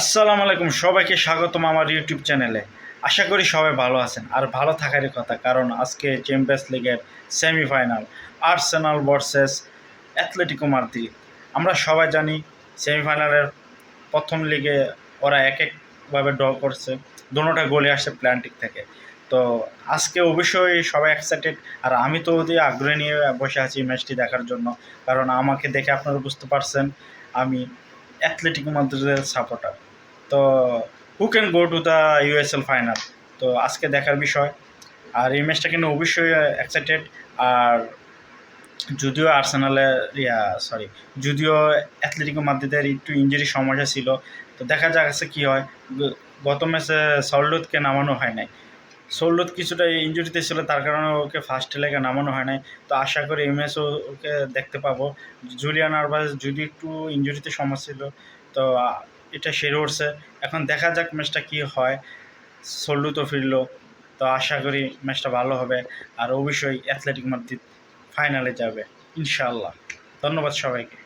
আসসালামু আলাইকুম, সবাইকে স্বাগতম আমার ইউটিউব চ্যানেলে। আশা করি সবাই ভালো আছেন আর ভালো থাকারই কথা, কারণ আজকে চ্যাম্পিয়ন্স লিগের semifinal Arsenal versus Atletico Madrid. আমরা সবাই জানি সেমিফাইনালের প্রথম লিগে ওরা এক একভাবে ড্র করছে, দোনোটা গোলে আসছে প্ল্যান্টিক থেকে। তো আজকে অবশ্যই সবাই এক্সাইটেড, আর আমি তো অতি আগ্রহ নিয়ে বসে আছি ম্যাচটি দেখার জন্য, কারণ আমাকে দেখে আপনারা বুঝতে পারছেন আমি অ্যাথলেটিকো মাদ্রিদের সাপোর্টার। তো who can go to the USL final, তো আজকে দেখার বিষয়। আর এই ম্যাচটা কিন্তু অবশ্যই এক্সাইটেড। আর যদিও আর্সেনালের সরি যদিও অ্যাথলেটিকো মাদ্রিদের একটু ইঞ্জুরির সমস্যা ছিল, তো দেখা যাক আছে কী হয়। গত ম্যাচে সল্ডোতকে নামানো হয় নাই, সল্ডোত কিছুটা ইঞ্জুরিতে ছিল, তার কারণে ওকে ফার্স্ট লেগে নামানো হয় নাই। তো আশা করি এই ম্যাচও ওকে দেখতে পাবো। জুলিয়ান আলভারেজ যদি একটু ইঞ্জুরিতে সমস্যা ছিল, তো এটা সেরে উঠছে। এখন দেখা যাক ম্যাচটা কী হয়। সল্লু তো ফিরলো, তো আশা করি ম্যাচটা ভালো হবে। আর অবশ্যই অ্যাথলেটিক মাদ্রিদ ফাইনালে যাবে ইনশাআল্লাহ। ধন্যবাদ সবাইকে।